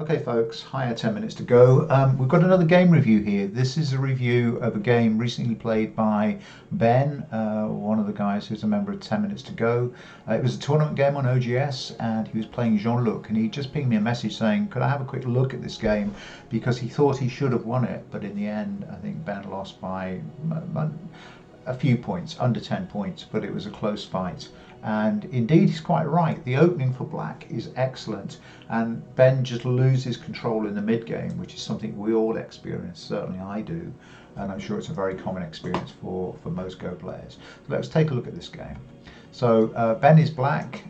Okay, folks, hi, 10 minutes to go. We've got another game review here. This is a review of a game recently played by Ben, one of the guys who's a member of 10 minutes to go. It was a tournament game on OGS, and he was playing Jean-Luc, and he just pinged me a message saying, could I have a quick look at this game? Because he thought he should have won it, but in the end, I think Ben lost by a few points, under 10 points, but it was a close fight. And indeed, he's quite right. The opening for black is excellent, and Ben just loses control in the mid game, which is something we all experience. Certainly I do, and I'm sure it's a very common experience for most Go players. So let's take a look at this game. So Ben is black,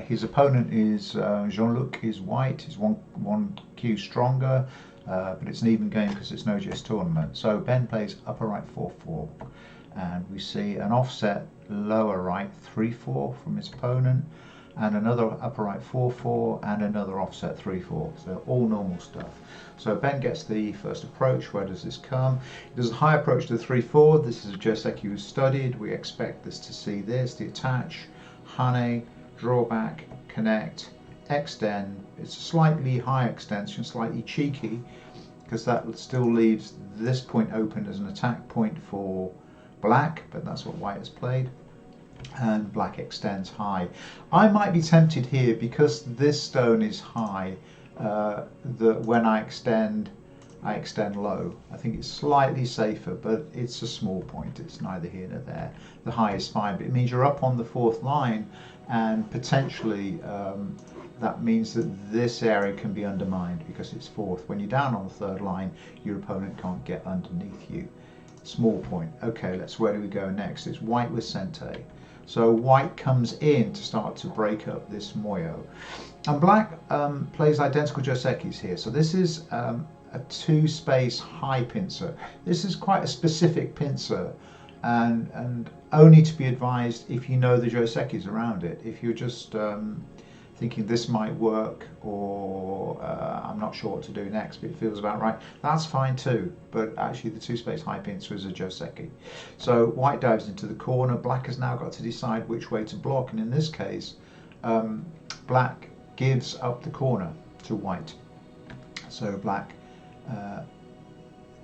his opponent is Jean-Luc is white, he's one Q stronger, but it's an even game because it's an OGS tournament. So Ben plays upper right 4-4, and we see an offset lower right 3-4 from his opponent, and another upper right 4-4, and another offset 3-4. So all normal stuff. So Ben gets the first approach. Where does this come? It does a high approach to the 3-4. This is a Joseki who's studied. We expect this to see this, the attach, hane, drawback, connect, extend. It's a slightly high extension, slightly cheeky, because that still leaves this point open as an attack point for black, but that's what white has played, and black extends high. I might be tempted here, because this stone is high, that when I extend low. I think it's slightly safer, but it's a small point. It's neither here nor there. The high is fine, but it means you're up on the fourth line, and potentially that means that this area can be undermined because it's fourth. When you're down on the third line, your opponent can't get underneath you. Small point. Okay, where do we go next? It's white with Sente. So white comes in to start to break up this Moyo. And black plays identical Josekis here. So this is a two-space high pincer. This is quite a specific pincer, and only to be advised if you know the Josekis around it. If you're just thinking this might work, or I'm not sure what to do next, but it feels about right, that's fine too. But actually the two-space high pincer is a Joseki. So white dives into the corner. Black has now got to decide which way to block, and in this case black gives up the corner to white. So black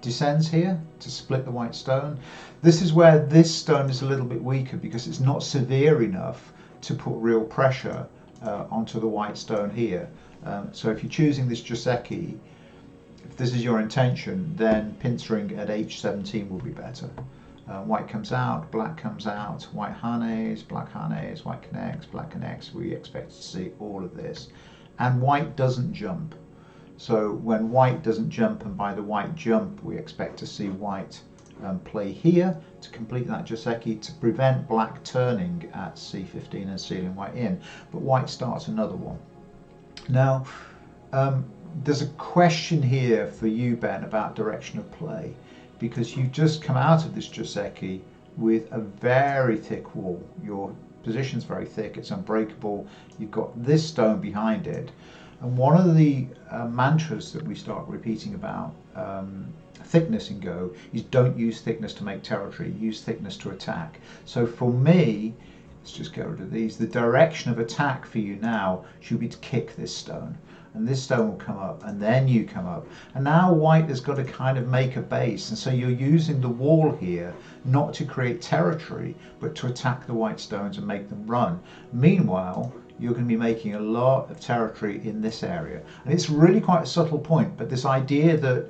descends here to split the white stone. This is where this stone is a little bit weaker, because it's not severe enough to put real pressure onto the white stone here. So if you're choosing this Joseki, if this is your intention, then pincering at h17 will be better. White comes out, black comes out, white hanes, black hanes, white connects, black connects. We expect to see all of this. And white doesn't jump. So when white doesn't jump, and by the white jump we expect to see white play here to complete that Joseki to prevent black turning at c15 and sealing white in. But white starts another one. Now there's a question here for you, Ben, about direction of play, because you've just come out of this Joseki with a very thick wall. Your position's very thick, it's unbreakable. You've got this stone behind it. And one of the mantras that we start repeating about thickness in Go is don't use thickness to make territory, use thickness to attack. So for me, let's just get rid of these, the direction of attack for you now should be to kick this stone. And this stone will come up, and then you come up. And now white has got to kind of make a base, and so you're using the wall here not to create territory, but to attack the white stones and make them run. Meanwhile, you're going to be making a lot of territory in this area. And it's really quite a subtle point, but this idea that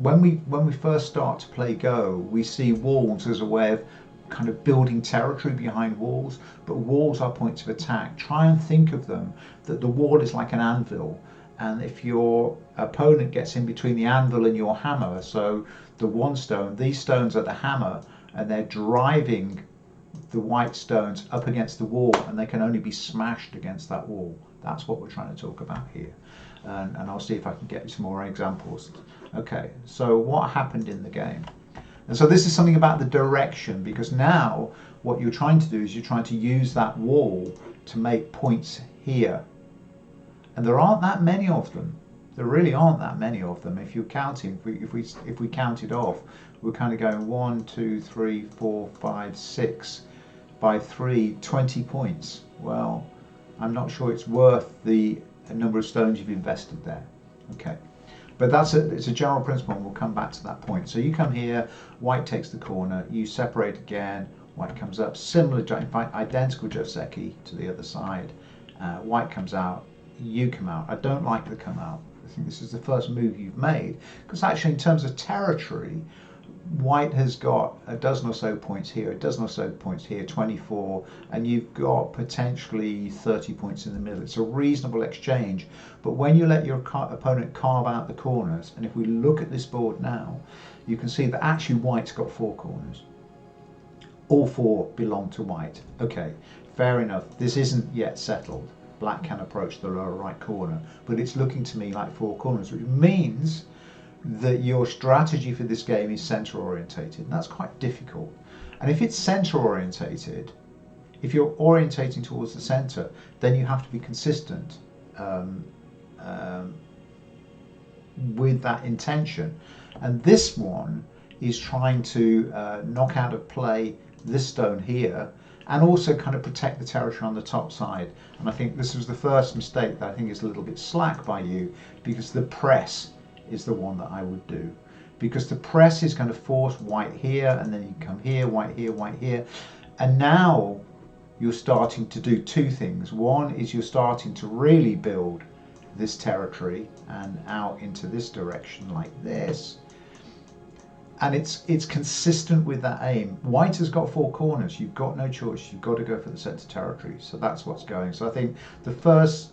when we first start to play Go, we see walls as a way of kind of building territory behind walls, but walls are points of attack. Try and think of them, that the wall is like an anvil, and if your opponent gets in between the anvil and your hammer, so the one stone, these stones are the hammer, and they're driving the white stones up against the wall, and they can only be smashed against that wall. That's what we're trying to talk about here, and I'll see if I can get you some more examples. Okay, so what happened in the game? And so this is something about the direction, because now what you're trying to do is you're trying to use that wall to make points here. And there aren't that many of them. There really aren't that many of them. If you're counting, if we count it off, we're kind of going 1, 2, 3, 4, 5, 6 by 3, 20 points. Well, I'm not sure it's worth the number of stones you've invested there. Okay, but it's a general principle, and we'll come back to that point. So you come here, white takes the corner, you separate again, white comes up, similar, in fact, identical Joseki to the other side. White comes out, you come out. I don't like the come out. I think this is the first move you've made, because actually in terms of territory, white has got a dozen or so points here, a dozen or so points here, 24, and you've got potentially 30 points in the middle. It's a reasonable exchange, but when you let your opponent carve out the corners, and if we look at this board now, you can see that actually white's got 4 corners. All 4 belong to white. Okay, fair enough. This isn't yet settled. Black can approach the lower right corner, but it's looking to me like 4 corners, which means that your strategy for this game is center orientated, and that's quite difficult. And if it's center orientated, if you're orientating towards the center, then you have to be consistent with that intention. And this one is trying to knock out of play this stone here, and also kind of protect the territory on the top side. And I think this was the first mistake that I think is a little bit slack by you, because the press is the one that I would do, because the press is going to force white here, and then you come here, white here, white here, and now you're starting to do 2 things. One is you're starting to really build this territory and out into this direction like this, and it's consistent with that aim. White has got 4 corners. You've got no choice. You've got to go for the center territory. So that's what's going. So I think the first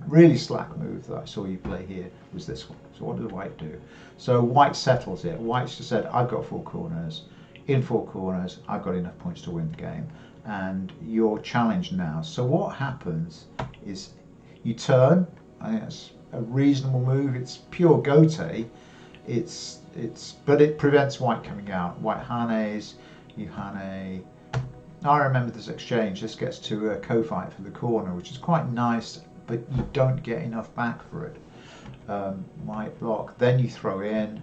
really slack move that I saw you play here was this one. So what does white do? So white settles it. White's just said, I've got 4 corners. In 4 corners, I've got enough points to win the game. And you're challenged now. So what happens is you turn. I think that's a reasonable move. It's pure gote. But it prevents white coming out. White hanes, you hane. I remember this exchange. This gets to a co-fight for the corner, which is quite nice, but you don't get enough back for it. White block, then you throw in,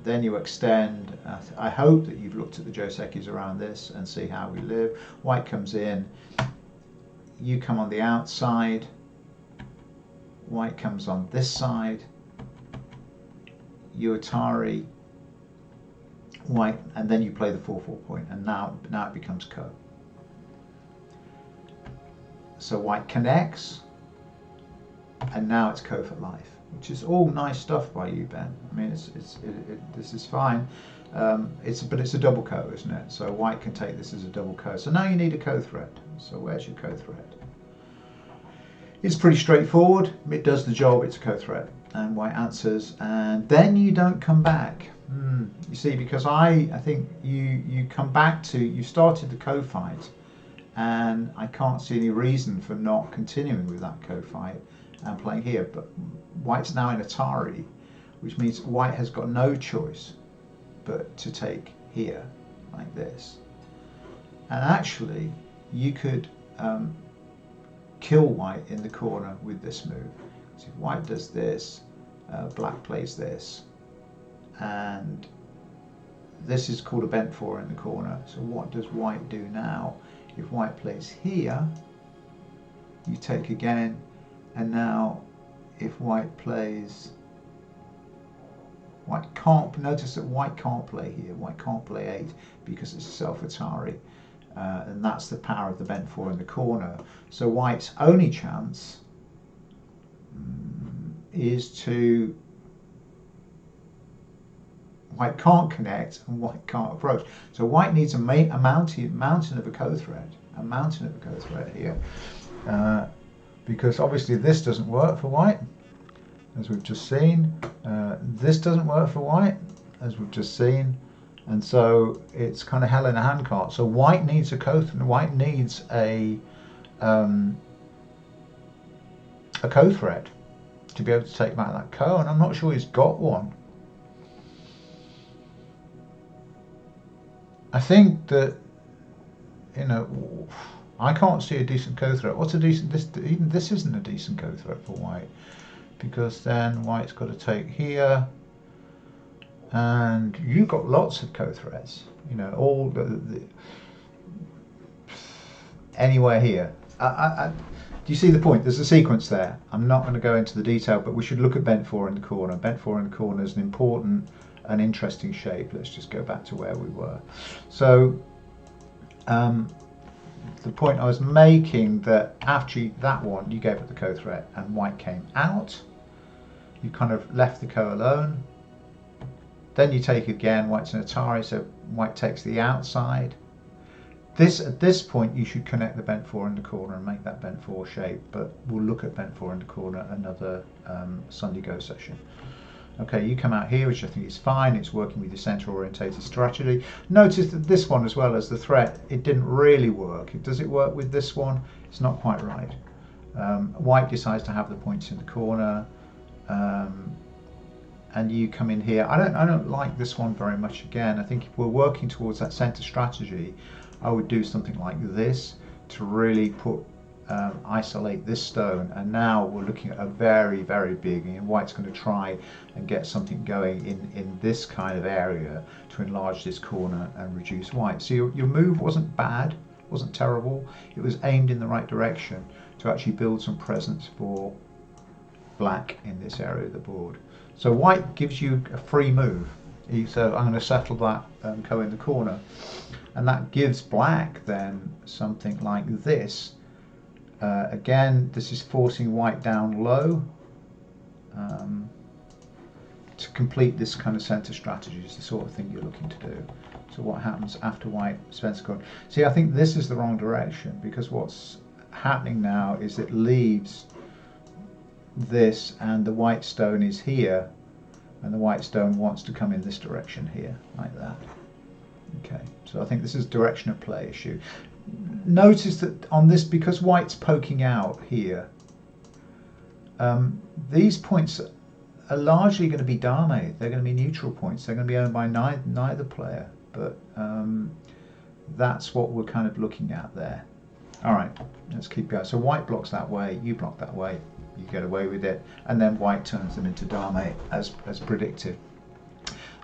then you extend. I hope that you've looked at the Josekis around this and see how we live. White comes in, you come on the outside, white comes on this side, you Atari, white, and then you play the 4-4 point, and now it becomes co. So white connects, and now it's co for life, which is all nice stuff by you, Ben. I mean, this is fine. But it's a double co, isn't it? So white can take this as a double co. So now you need a co threat. So where's your co threat? It's pretty straightforward. It does the job. It's a co threat. And white answers, and then you don't come back. You see, because I think you come back to, you started the co-fight, and I can't see any reason for not continuing with that co-fight and playing here. But white's now in Atari, which means white has got no choice but to take here, like this. And actually, you could kill white in the corner with this move. So if white does this, black plays this, and this is called a bent 4 in the corner. So what does white do now? If white plays here, you take again, and now if white plays, white can't, notice that white can't play here, white can't play 8 because it's a self-Atari, and that's the power of the bent 4 in the corner. So white's only chance is to, white can't connect and white can't approach. So white needs a mountain of a co-threat, here, because obviously this doesn't work for white, as we've just seen. This doesn't work for white, as we've just seen, and so it's kind of hell in a handcart. So white needs a co-threat. White needs a co-threat to be able to take back that co, and I'm not sure he's got one. I think that, you know, I can't see a decent co-threat. What's a decent, even this isn't a decent co-threat for white, because then white's got to take here, and you've got lots of co-threats, you know, all anywhere here. Do you see the point? There's a sequence there. I'm not going to go into the detail, but we should look at bent 4 in the corner. Bent 4 in the corner is an important and interesting shape. Let's just go back to where we were. So the point I was making, that after that one, you gave up the co threat and white came out. You kind of left the co alone. Then you take again, white's an Atari, so white takes the outside. At this point, you should connect the bent 4 in the corner and make that bent 4 shape, but we'll look at bent 4 in the corner another Sunday Go session. Okay, you come out here, which I think is fine. It's working with your center-orientated strategy. Notice that this one, as well as the threat, it didn't really work. Does it work with this one? It's not quite right. White decides to have the points in the corner, and you come in here. I don't like this one very much. Again, I think if we're working towards that center strategy, I would do something like this to really isolate this stone. And now we're looking at a very, very big, and white's going to try and get something going in this kind of area to enlarge this corner and reduce white. So your move wasn't bad, wasn't terrible. It was aimed in the right direction to actually build some presence for black in this area of the board. So white gives you a free move. So I'm going to settle that co in the corner, and that gives black then something like this. Again, this is forcing white down low to complete this kind of center strategy. Is the sort of thing you're looking to do. So what happens after white spends the corner? See, I think this is the wrong direction, because what's happening now is it leaves this, and the white stone is here, and the white stone wants to come in this direction here, like that. Okay, so I think this is a direction of play issue. Notice that on this, because white's poking out here, these points are largely going to be dame. They're going to be neutral points. They're going to be owned by neither player, but that's what we're kind of looking at there. All right, let's keep going. So white blocks that way, you block that way, you get away with it, and then white turns them into dame as predicted.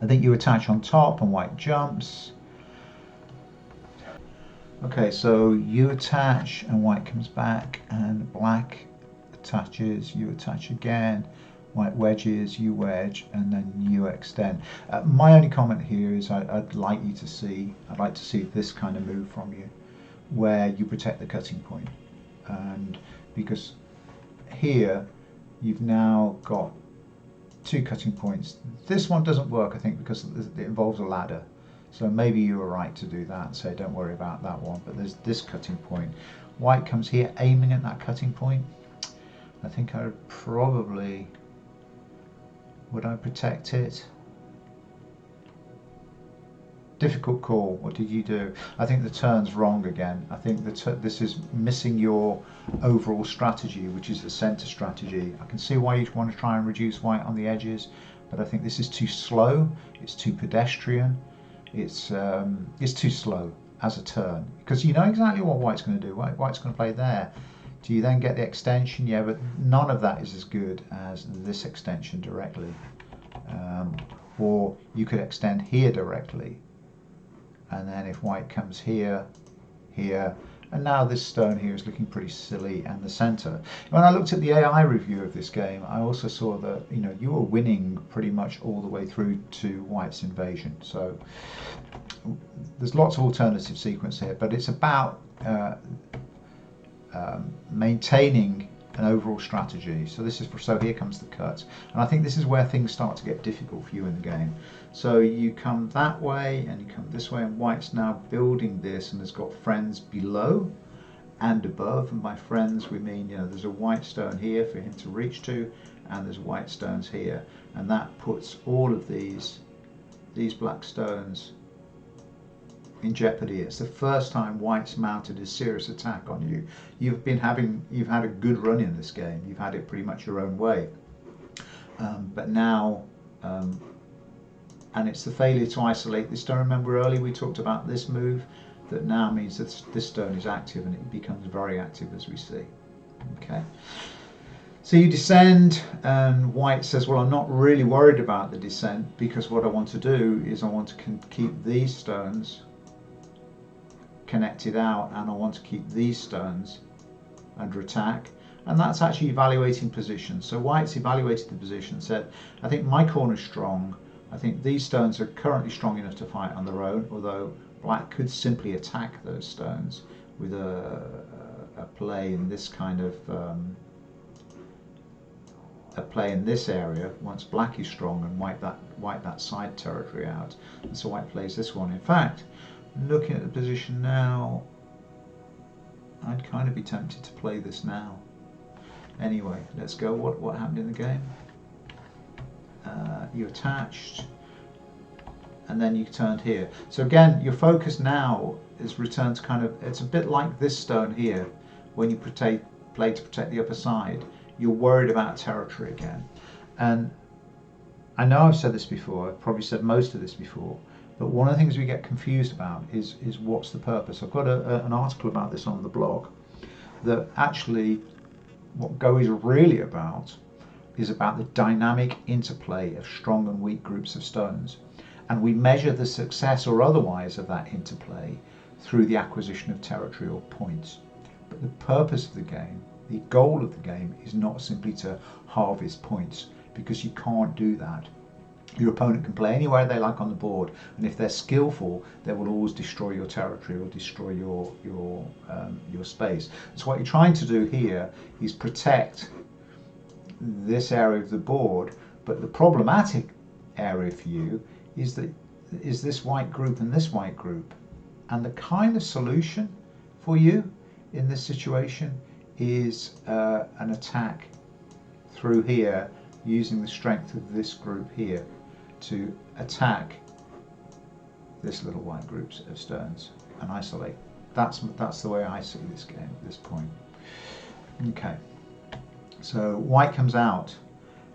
I think you attach on top and white jumps. Okay, so you attach and white comes back, and black attaches, you attach again, white wedges, you wedge, and then you extend. My only comment here is I'd like to see this kind of move from you, where you protect the cutting point. And because here you've now got two cutting points. This one doesn't work, I think, because it involves a ladder. So maybe you were right to do that and say don't worry about that one, but there's this cutting point. White comes here aiming at that cutting point. I think I would I protect it? Difficult call. What did you do? I think the turn's wrong again. I think this is missing your overall strategy, which is the center strategy. I can see why you'd want to try and reduce white on the edges, but I think this is too slow. It's too pedestrian. It's too slow as a turn, because you know exactly what white's going to do. White's going to play there. Do you then get the extension? Yeah, but none of that is as good as this extension directly. Or you could extend here directly, and then if white comes here, here, and now this stone here is looking pretty silly, and the center. When I looked at the AI review of this game, I also saw that you were winning pretty much all the way through to white's invasion. So there's lots of alternative sequence here, but it's about maintaining an overall strategy. So here comes the cut, and I think this is where things start to get difficult for you in the game. So you come that way and you come this way, and white's now building this and has got friends below and above, and by friends we mean there's a white stone here for him to reach to, and there's white stones here, and that puts all of these black stones in jeopardy. It's the first time white's mounted a serious attack on you. You've had a good run in this game. You've had it pretty much your own way, but now and it's the failure to isolate this stone. Remember earlier we talked about this move that now means that this stone is active, and it becomes very active, as we see. Okay, so you descend, and white says, well, I'm not really worried about the descent, because what I want to do is I want to keep these stones connected out, and I want to keep these stones under attack, and that's actually evaluating position. So white's evaluated the position and said, I think my corner's strong, I think these stones are currently strong enough to fight on their own, although black could simply attack those stones with a play in this kind of a play in this area once black is strong, and wipe that side territory out. And so white plays this one. In fact, looking at the position now, I'd kind of be tempted to play this now. Anyway, let's go. What happened in the game? You attached, and then you turned here. So again, your focus now is returned to kind of, it's a bit like this stone here. When you play to protect the upper side, you're worried about territory again. And I know I've said this before, I've probably said most of this before, but one of the things we get confused about is what's the purpose. I've got an article about this on the blog, that actually what Go is really about is about the dynamic interplay of strong and weak groups of stones. And we measure the success or otherwise of that interplay through the acquisition of territory or points. But the purpose of the game, the goal of the game, is not simply to harvest points, because you can't do that. Your opponent can play anywhere they like on the board, and if they're skillful, they will always destroy your territory or destroy your space. So what you're trying to do here is protect this area of the board, but the problematic area for you is this white group and this white group. And the kind of solution for you in this situation is an attack through here, using the strength of this group here to attack this little white group of stones and isolate. That's the way I see this game at this point. Okay, so white comes out,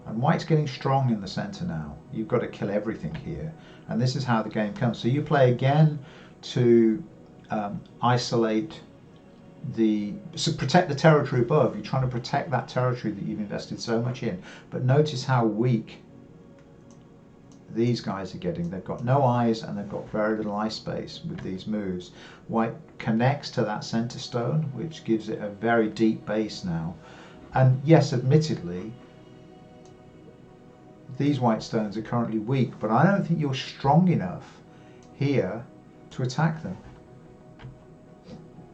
and white's getting strong in the center now. You've got to kill everything here, and this is how the game comes. So you play again to isolate protect the territory above. You're trying to protect that territory that you've invested so much in. But notice how weak these guys are getting. They've got no eyes, and they've got very little eye space with these moves. White connects to that center stone, which gives it a very deep base now. And yes, admittedly, these white stones are currently weak, but I don't think you're strong enough here to attack them.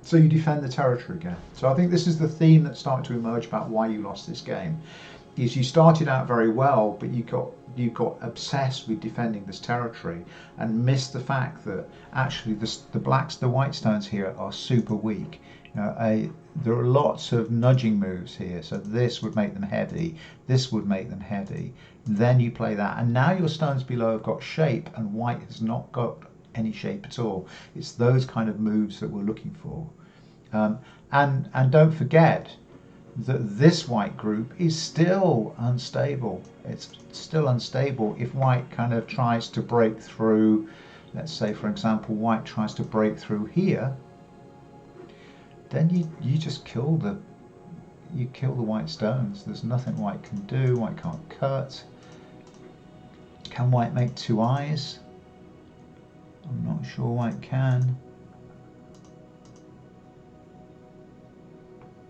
So you defend the territory again. So I think this is the theme that's starting to emerge about why you lost this game. Is you started out very well, but you got obsessed with defending this territory and missed the fact that actually the white stones here are super weak. You know, there are lots of nudging moves here. So this would make them heavy. This would make them heavy. Then you play that, and now your stones below have got shape, and white has not got any shape at all. It's those kind of moves that we're looking for. And don't forget that this white group is still unstable. It's still unstable. If white kind of tries to break through, let's say for example white tries to break through here, then you just kill the white stones. There's nothing white can do. White can't cut. Can white make two eyes? I'm not sure white can.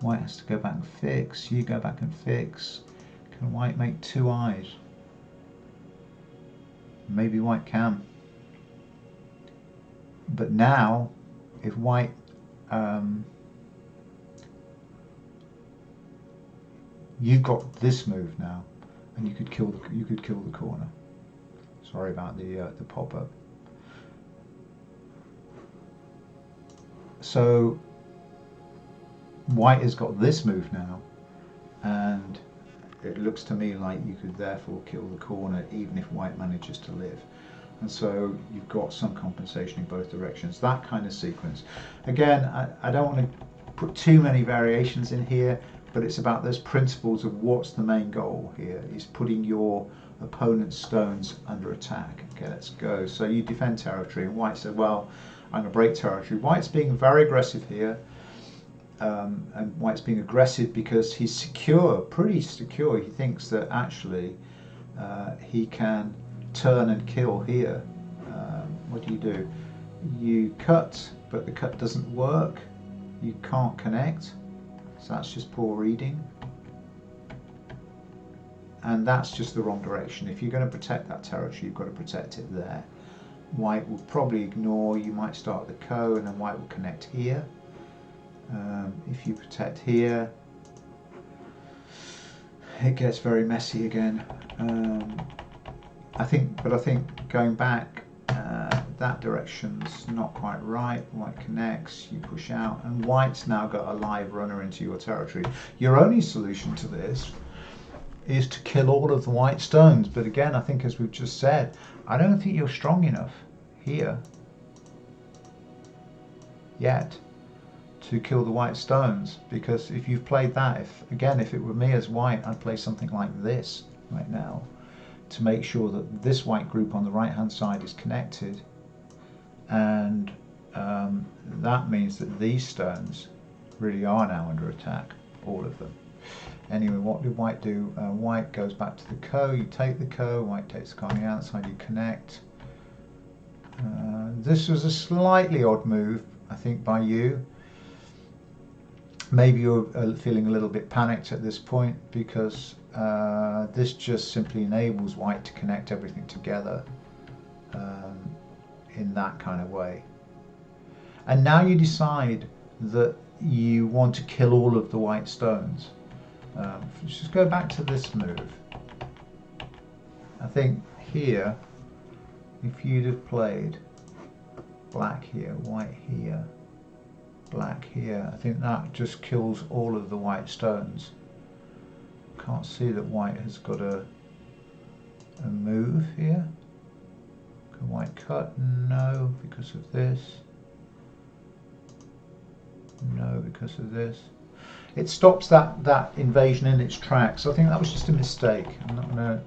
White has to go back and fix. You go back and fix. Can white make two eyes? Maybe white can. But now, if white you've got this move now, and you could kill the corner. Sorry about the pop-up. So white has got this move now, and it looks to me like you could therefore kill the corner even if white manages to live. And so you've got some compensation in both directions. That kind of sequence. Again, I don't want to put too many variations in here, but it's about those principles of what's the main goal here, is putting your opponent's stones under attack. Okay, let's go. So you defend territory, and white said, well, I'm going to break territory. White's being very aggressive here. And white's being aggressive because he's secure, pretty secure. He thinks that actually he can turn and kill here. What do? You cut, but the cut doesn't work. You can't connect. So that's just poor reading. And that's just the wrong direction. If you're going to protect that territory, you've got to protect it there. White will probably ignore. You might start at the co, and then white will connect here. If you protect here, it gets very messy again. I think going back that direction's not quite right. White connects, you push out, and white's now got a live runner into your territory. Your only solution to this is to kill all of the white stones, but again, I think, as we've just said, I don't think you're strong enough here yet to kill the white stones, because if you've played that, if it were me as white, I'd play something like this right now to make sure that this white group on the right hand side is connected, and that means that these stones really are now under attack, all of them. Anyway, what did white do? White goes back to the co, you take the co, white takes the co on the outside, you connect. This was a slightly odd move, I think, by you. Maybe you're feeling a little bit panicked at this point, because this just simply enables white to connect everything together in that kind of way. And now you decide that you want to kill all of the white stones. Let's just go back to this move. I think here, if you'd have played black here, white here, black here, I think that just kills all of the white stones. Can't see that white has got a move here. Can white cut? No, because of this. No, because of this. It stops that invasion in its tracks. I think that was just a mistake. I'm not gonna.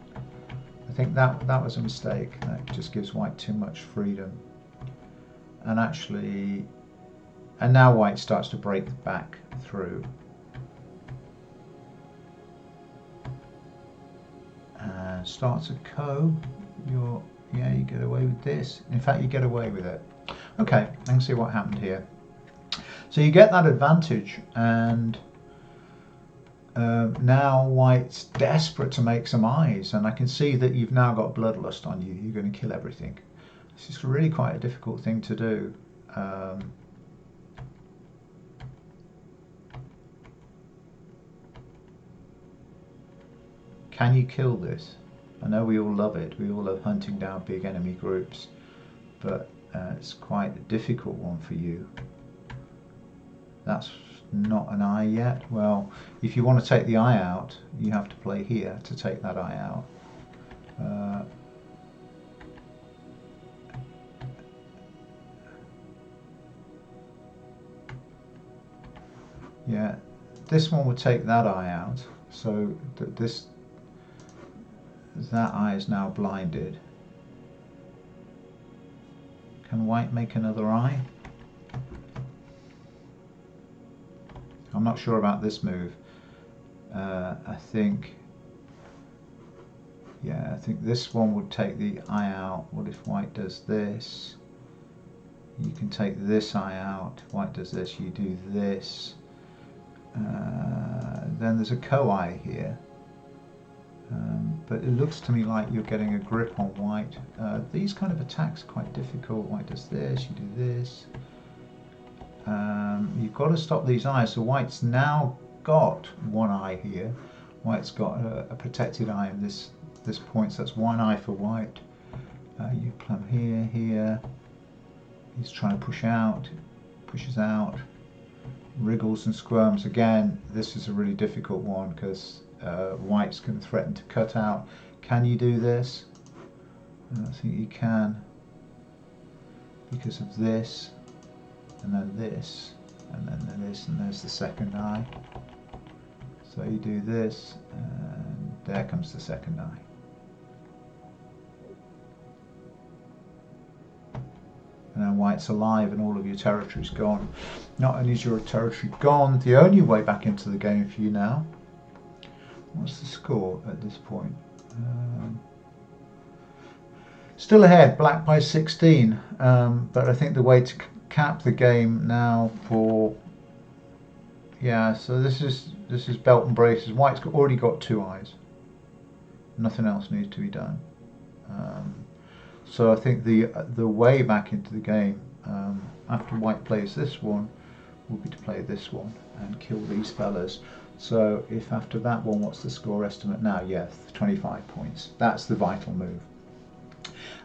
I think that was a mistake. That just gives white too much freedom. And actually, and now white starts to break back through. And starts a co. You get away with this. In fact, you get away with it. Okay, I can see what happened here. So you get that advantage, and now white's desperate to make some eyes, and I can see that you've now got bloodlust on you. You're going to kill everything. This is really quite a difficult thing to do. Can you kill this? I know we all love it. We all love hunting down big enemy groups, but it's quite a difficult one for you. That's not an eye yet. Well, if you want to take the eye out, you have to play here to take that eye out. Yeah, this one would take that eye out, so that eye is now blinded. Can white make another eye? I'm not sure about this move. I think this one would take the eye out. What if white does this? You can take this eye out. White does this, you do this. Then there's a co-eye here. But it looks to me like you're getting a grip on white. These kind of attacks are quite difficult. White does this, you do this. You've got to stop these eyes. So white's now got one eye here. White's got a protected eye in this point, so that's one eye for white. You plumb here. He's trying to push out, pushes out, wriggles and squirms. Again, this is a really difficult one because white's going to threaten to cut out. Can you do this? I think you can, because of this, and then this, and then this, and there's the second eye. So you do this, and there comes the second eye. And then white's alive and all of your territory's gone. Not only is your territory gone, the only way back into the game for you now. What's the score at this point? Still ahead, black by 16, but I think the way to cap the game now for Yeah, so this is belt and braces. White's already got 2 eyes. Nothing else needs to be done. So I think the way back into the game after White plays this one will be to play this one and kill these fellas. So if after that one, what's the score estimate now? Yeah, 25 points. That's the vital move.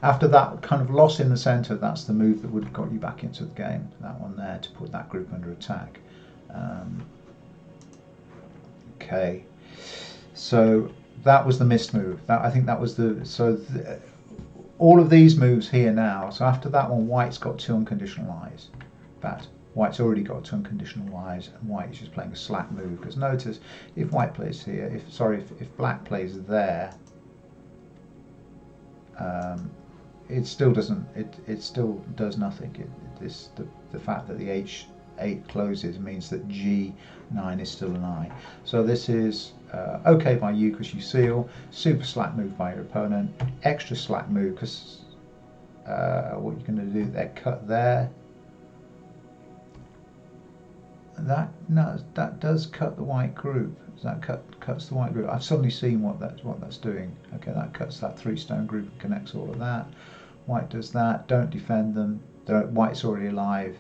After that kind of loss in the centre, that's the move that would have got you back into the game. That one there to put that group under attack. Okay, so that was the missed move. I think that was the all of these moves here now. So after that one, White's got 2 unconditional eyes. But White's already got 2 unconditional eyes, and White is just playing a slack move. Because notice, if White plays here, if Black plays there, it still doesn't. It still does nothing. The fact that the H8 closes means that G9 is still an eye. So this is okay by you because you seal. Super slack move by your opponent. Extra slack move because what you're going to do there, cut there. That does cut the White group. That cuts the White group. I've suddenly seen what that's doing. Okay, that cuts that 3-stone group and connects all of that. White does that. Don't defend them. White's already alive.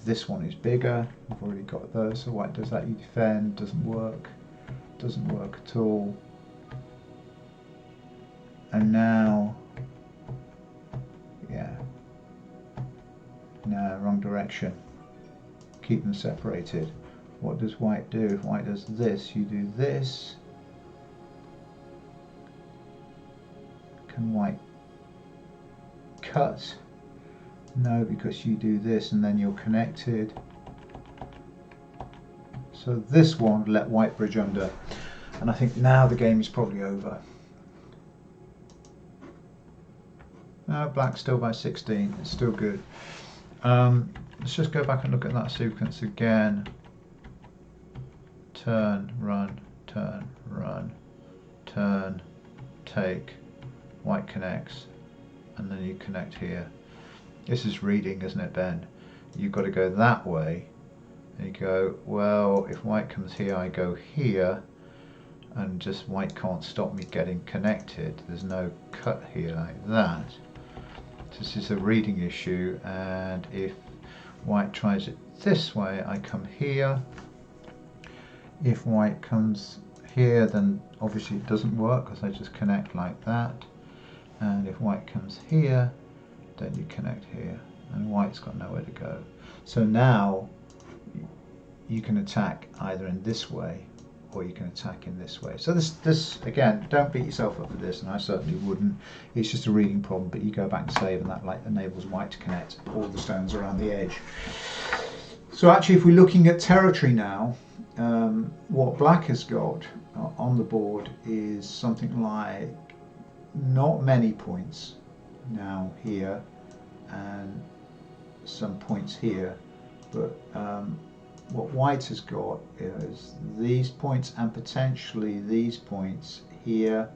This one is bigger. We've already got those. So White does that. You defend. Doesn't work. Doesn't work at all. And now, yeah. No, wrong direction. Keep them separated. What does White do? If White does this, you do this. Can White cut? No, because you do this and then you're connected. So this one let White bridge under. And I think now the game is probably over. No, Black's still by 16. It's still good. Let's just go back and look at that sequence again. Turn, run, turn, run, turn, take. White connects, and then you connect here. This is reading, isn't it, Ben? You've got to go that way. And you go, well, if White comes here, I go here, and just White can't stop me getting connected. There's no cut here like that. This is a reading issue, and if White tries it this way, I come here. If White comes here, then obviously it doesn't work because I just connect like that. And if White comes here, then you connect here, and White's got nowhere to go. So now you can attack either in this way or you can attack in this way. So this again, don't beat yourself up for this, and I certainly wouldn't. It's just a reading problem, but you go back and save, and that like enables White to connect all the stones around the edge. So actually, if we're looking at territory now, what Black has got on the board is something like not many points now here and some points here, but what White has got is these points and potentially these points here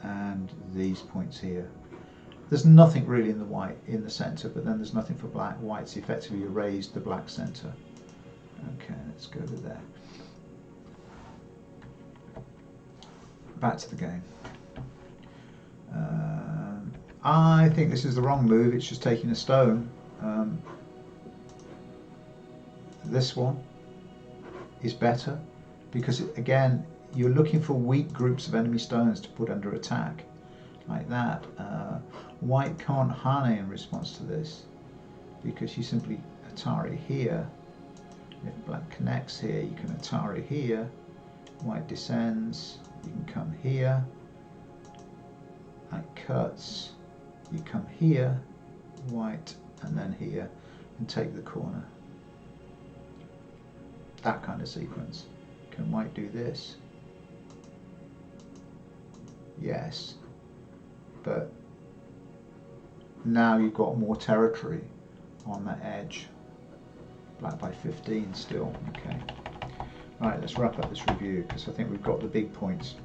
and these points here. There's nothing really in the centre, but then there's nothing for Black. White's effectively erased the Black centre. Okay, let's go to there. Back to the game. I think this is the wrong move. It's just taking a stone. This one is better because again, you're looking for weak groups of enemy stones to put under attack like that. White can't Hane in response to this because you simply Atari here. If Black connects here, you can Atari here. White descends. You can come here. That cuts. You come here, White, and then here, and take the corner. That kind of sequence. Can White do this? Yes. But now you've got more territory on that edge. Black by 15 still. Okay. Right, let's wrap up this review because I think we've got the big points.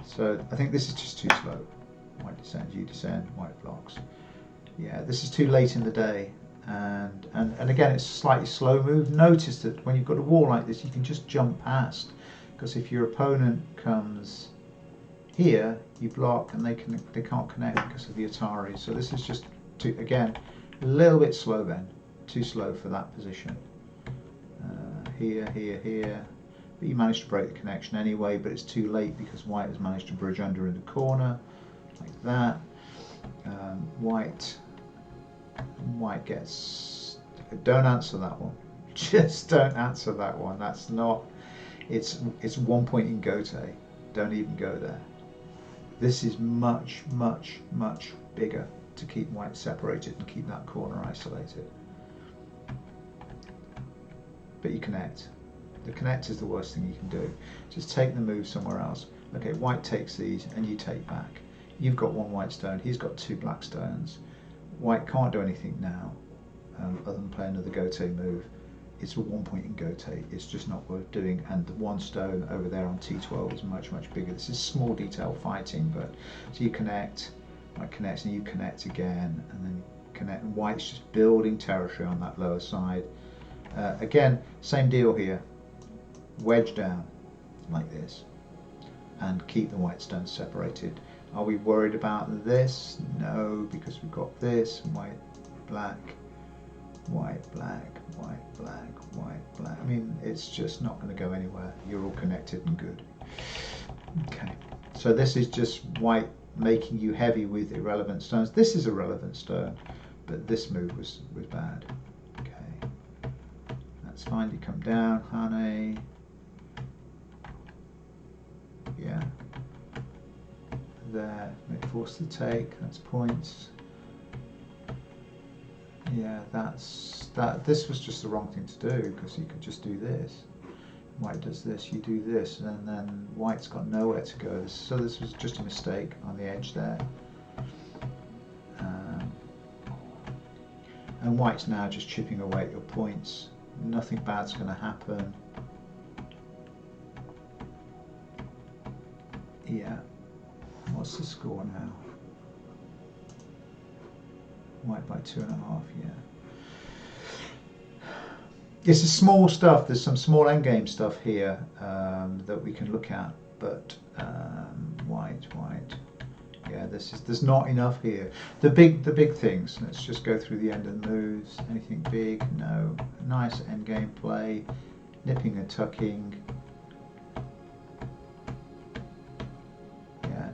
So I think this is just too slow. White descends, you descend, White blocks. Yeah, this is too late in the day, and again, it's a slightly slow move. Notice that when you've got a wall like this, you can just jump past, because if your opponent comes here, you block and they can't connect because of the Atari. So this is just again a little bit slow then, too slow for that position. Here, but you managed to break the connection anyway, but it's too late because white has managed to bridge under in the corner like that. White gets, don't answer that one. Just don't answer that one. That's not, it's 1 point in Gote. Don't even go there. This is much bigger to keep white separated and keep that corner isolated. But you connect. The connect is the worst thing you can do. Just take the move somewhere else. Okay, white takes these and you take back. You've got one white stone, he's got two black stones. White can't do anything now other than play another Gote move. It's a 1 point in Gote. It's just not worth doing, and the one stone over there on T12 is much bigger. This is small detail fighting, but so you connect, white connects, and you connect again, and then connect, and white's just building territory on that lower side. Again, same deal here. Wedge down like this and keep the white stones separated. Are we worried about this? No, because we've got this, white, black, white, black, white, black, white, black. I mean, it's just not going to go anywhere. You're all connected and good. Okay, so this is just white making you heavy with irrelevant stones. This is a relevant stone, but this move was bad. Okay, that's fine. You come down, honey. Yeah. There, make force to take, that's points. Yeah, this was just the wrong thing to do, because you could just do this. White does this, you do this, and then white's got nowhere to go. So this was just a mistake on the edge there. And white's now just chipping away at your points. Nothing bad's going to happen. Yeah. What's the score now? White by 2.5, yeah. It's a small stuff. There's some small endgame stuff here that we can look at, but white. Yeah, there's not enough here. The big things. Let's just go through the end of the moves. Anything big? No. Nice endgame play. Nipping and tucking.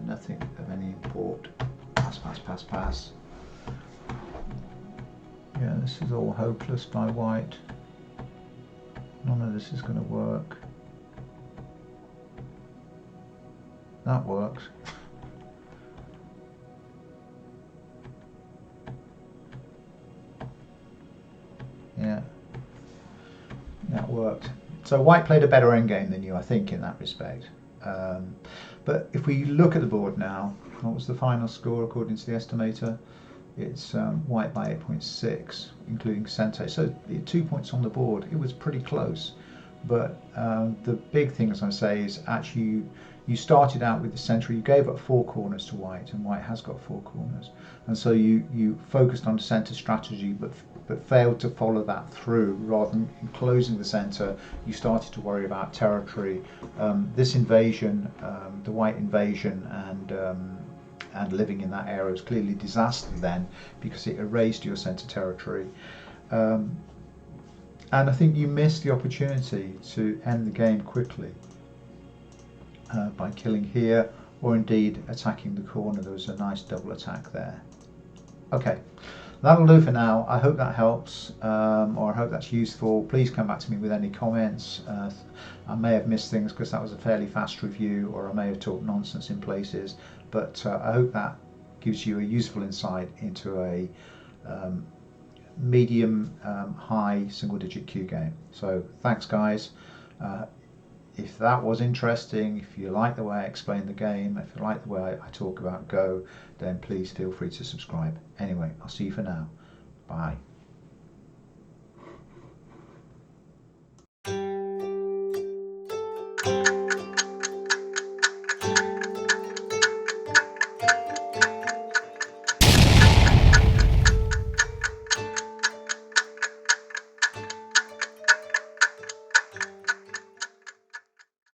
Nothing of any import. Pass. Yeah, this is all hopeless by white. None of this is going to work. That works. Yeah, that worked. So white played a better endgame than you, I think, in that respect. But if we look at the board now, what was the final score according to the estimator? It's white by 8.6, including Sente. So 2 points on the board. It was pretty close. But the big thing, as I say, is actually you started out with the centre. You gave up 4 corners to white, and white has got 4 corners. And so you focused on centre strategy, but failed to follow that through. Rather than closing the centre, you started to worry about territory. This invasion, the white invasion, and living in that area was clearly a disaster then, because it erased your centre territory. And I think you missed the opportunity to end the game quickly by killing here, or indeed attacking the corner. There was a nice double attack there. Okay. That'll do for now. I hope that helps, or I hope that's useful. Please come back to me with any comments. I may have missed things because that was a fairly fast review, or I may have talked nonsense in places, but I hope that gives you a useful insight into a medium high single-digit Q game. So thanks, guys. If that was interesting, if you like the way I explain the game, if you like the way I talk about Go, then please feel free to subscribe. Anyway, I'll see you for now. Bye.